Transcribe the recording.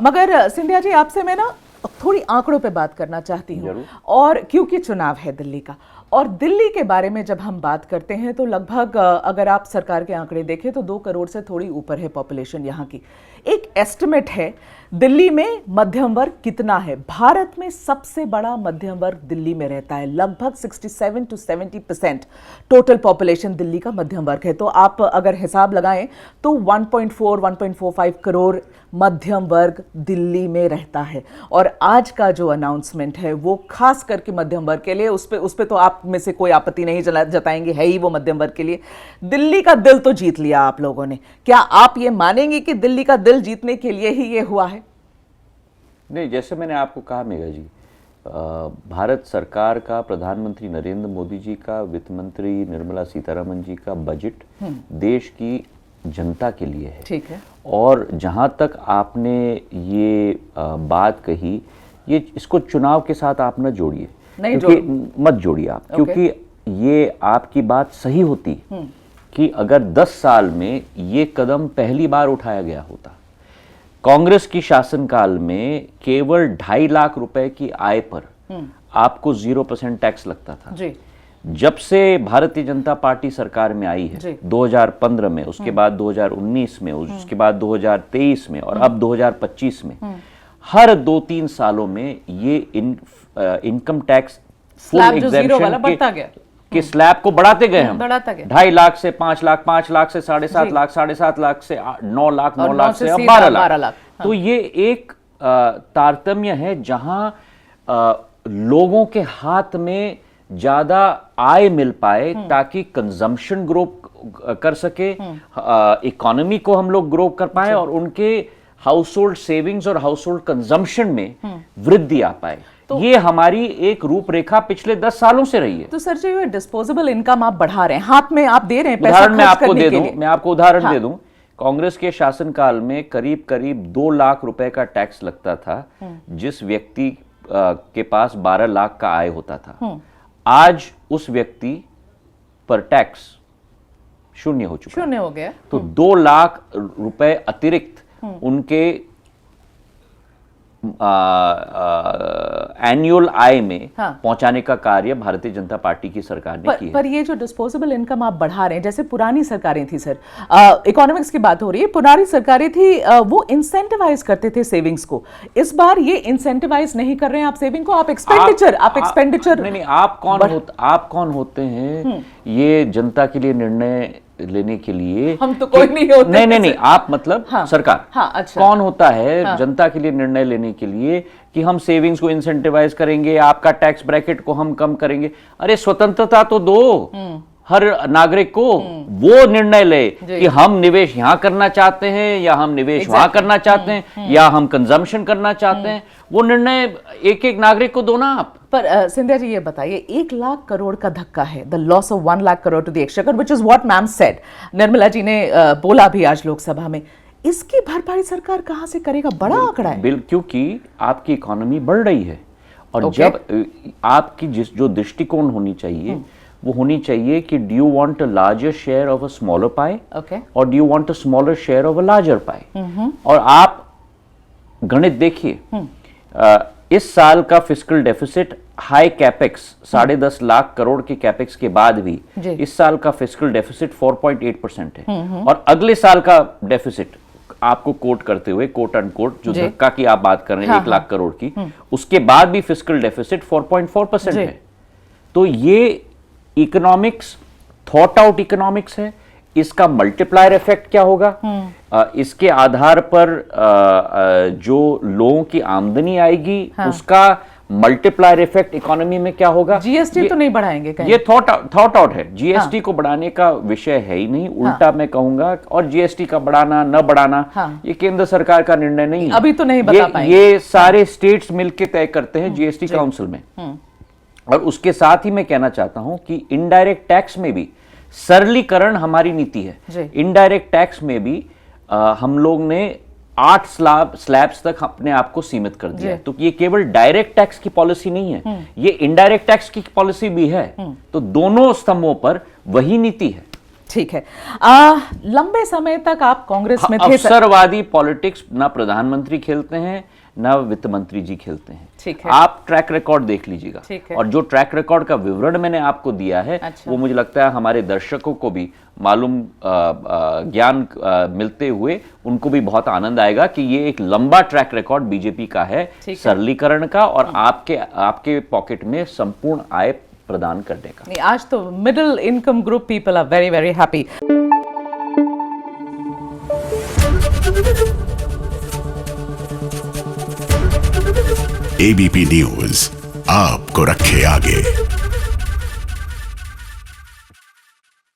मगर सिंधिया जी, आपसे मैं ना थोड़ी आंकड़ों पे बात करना चाहती हूँ, और क्योंकि चुनाव है दिल्ली का, और दिल्ली के बारे में जब हम बात करते हैं तो लगभग अगर आप सरकार के आंकड़े देखें तो 2 करोड़ से थोड़ी ऊपर है पॉपुलेशन यहाँ की। एक एस्टिमेट है दिल्ली में मध्यम वर्ग कितना है। भारत में सबसे बड़ा मध्यम वर्ग दिल्ली में रहता है, लगभग 67 to 70% टोटल पॉपुलेशन दिल्ली का मध्यम वर्ग है। तो आप अगर हिसाब लगाएं तो 1.45 करोड़ मध्यम वर्ग दिल्ली में रहता है। और आज का जो अनाउंसमेंट है वो खास करके मध्यम वर्ग के लिए, उस पे तो आप में से कोई आपत्ति नहीं जताएंगे, है ही वो मध्यम वर्ग के लिए। दिल्ली का दिल तो जीत लिया आप लोगों ने। क्या आप ये मानेंगे कि दिल्ली का दिल जीतने के लिए ही ये हुआ है? नहीं, जैसे मैंने आपको कहा मेघा जी, भारत सरकार का, प्रधानमंत्री नरेंद्र मोदी जी का, वित्त मंत्री निर्मला सीतारमण जी का बजट देश की जनता के लिए है। ठीक है। और जहां तक आपने ये बात कही, ये इसको चुनाव के साथ आप न जोड़िए, मत जोड़िए आप, क्योंकि ये आपकी बात सही होती कि अगर 10 साल में ये कदम पहली बार उठाया गया होता। कांग्रेस की शासनकाल में केवल 2.5 लाख रुपए की आय पर आपको 0% टैक्स लगता था जी। जब से भारतीय जनता पार्टी सरकार में आई है 2015 में, उसके बाद 2019 में, उसके बाद 2023 में और अब 2025 में, हर 2-3 सालों में ये इनकम टैक्स फुल एग्जेम्पशन के स्लैब को बढ़ाते गए हम। 2.5 लाख से 5 लाख, 5 लाख से 7.5 लाख, 7.5 लाख से 9 लाख, 9 लाख से अब 12 लाख। तो ये एक तारतम्य है जहां लोगों के हाथ में ज्यादा आय मिल पाए ताकि कंजम्पशन ग्रो कर सके, इकोनॉमी को हम लोग ग्रो कर पाए और उनके हाउस होल्ड सेविंग्स और हाउस होल्ड कंजम्पशन में वृद्धि आ पाए। तो ये हमारी एक रूपरेखा पिछले 10 सालों से रही है। तो सर जी, डिस्पोजेबल इनकम आप बढ़ा रहे हैं, हाथ में आप दे रहे हैं पैसा उदाहरण मैं आपको दे दूं, मैं आपको उदाहरण दे दूं। कांग्रेस के शासनकाल में करीब करीब 2 लाख रुपए का टैक्स लगता था जिस व्यक्ति के पास 12 लाख का आय होता था। आज उस व्यक्ति पर टैक्स शून्य हो चुका, शून्य हो गया। तो 2 लाख रुपए अतिरिक्त उनके एनुअल आय में पहुंचाने का कार्य भारतीय जनता पार्टी की सरकार ने किया। पर ये जो डिस्पोजेबल इनकम आप बढ़ा रहे हैं, जैसे पुरानी सरकारें थी सर, इकोनॉमिक्स की बात हो रही है, पुरानी सरकारें थी वो इंसेंटिवाइज करते थे सेविंग्स को। इस बार ये इंसेंटिवाइज नहीं कर रहे हैं आप सेविंग को, आप एक्सपेंडिचर नहीं, आप कौन होते हैं ये जनता के लिए निर्णय लेने के लिए? हम तो कोई नहीं होते। नहीं, आप मतलब सरकार। अच्छा। कौन होता है जनता के लिए निर्णय लेने के लिए कि हम सेविंग्स को इंसेंटिवाइज करेंगे, आपका टैक्स ब्रैकेट को हम कम करेंगे? अरे स्वतंत्रता तो दो हर नागरिक को, वो निर्णय ले कि हम निवेश यहां करना चाहते हैं या हम निवेश वहां करना चाहते हैं या हम कंजम्पशन करना चाहते हैं। वो निर्णय एक एक नागरिक को दो ना आप। पर सिंधिया जी, ये बताइए, 1 लाख करोड़ का धक्का है, the loss of 1 lakh crore to the exchequer, which is what ma'am said, Nirmala ji ने बोला भी आज लोकसभा में। इसकी भरपाई सरकार कहां से करेगा? बड़ा आंकड़ा है। क्योंकि आपकी इकोनॉमी बढ़ रही है और जब आपकी जो दृष्टिकोण होनी चाहिए वो होनी चाहिए कि do you want a larger share of a smaller pie और do you want a smaller share of a larger pie. और आप गणित देखिए, इस साल का fiscal deficit high capex 10.5 lakh crore के कैपेक्स के बाद भी इस साल का फिस्कल डेफिसिट 4.8% है। और अगले साल का डेफिसिट आपको कोट करते हुए, कोट अनकोट, जो धक्का की आप बात कर रहे हैं 1 लाख करोड़ की, उसके बाद भी फिस्कल डेफिसिट 4.4% है। तो ये इकोनॉमिक्स, थॉट आउट इकोनॉमिक्स है। इसका मल्टीप्लायर इफेक्ट क्या होगा? इसके आधार पर जो लोगों की आमदनी आएगी उसका मल्टीप्लायर इफेक्ट इकोनॉमी में क्या होगा? जीएसटी तो नहीं बढ़ाएंगे कहीं? ये थॉट आउट है। जीएसटी को बढ़ाने का विषय है ही नहीं, उल्टा मैं कहूंगा। और जीएसटी का बढ़ाना न बढ़ाना ये केंद्र सरकार का निर्णय नहीं है, अभी तो नहीं बता पाएंगे। ये सारे स्टेट्स मिलकर तय करते हैं जीएसटी काउंसिल में। और उसके साथ ही मैं कहना चाहता हूं कि इनडायरेक्ट टैक्स में भी सरलीकरण हमारी नीति है। इनडायरेक्ट टैक्स में भी हम लोग ने 8 स्लैब्स तक अपने आप को सीमित कर दिया। तो ये केवल डायरेक्ट टैक्स की पॉलिसी नहीं है, ये इनडायरेक्ट टैक्स की पॉलिसी भी है। तो दोनों स्तंभों पर वही नीति है। ठीक है। लंबे समय तक आप कांग्रेस में थे। अवसरवादी पॉलिटिक्स ना प्रधानमंत्री खेलते हैं ना वित्त मंत्री जी खेलते हैं। ठीक है। आप ट्रैक रिकॉर्ड देख लीजिएगा। ठीक है। और जो ट्रैक रिकॉर्ड का विवरण मैंने आपको दिया है, अच्छा। वो मुझे लगता है हमारे दर्शकों को भी मालूम ज्ञान मिलते हुए उनको भी बहुत आनंद आएगा कि ये एक लंबा ट्रैक रिकॉर्ड बीजेपी का है सरलीकरण का और आपके पॉकेट में संपूर्ण आय प्रदान करने का। नहीं, आज तो middle income group people are very very happy. ABP news आपको रखे आगे।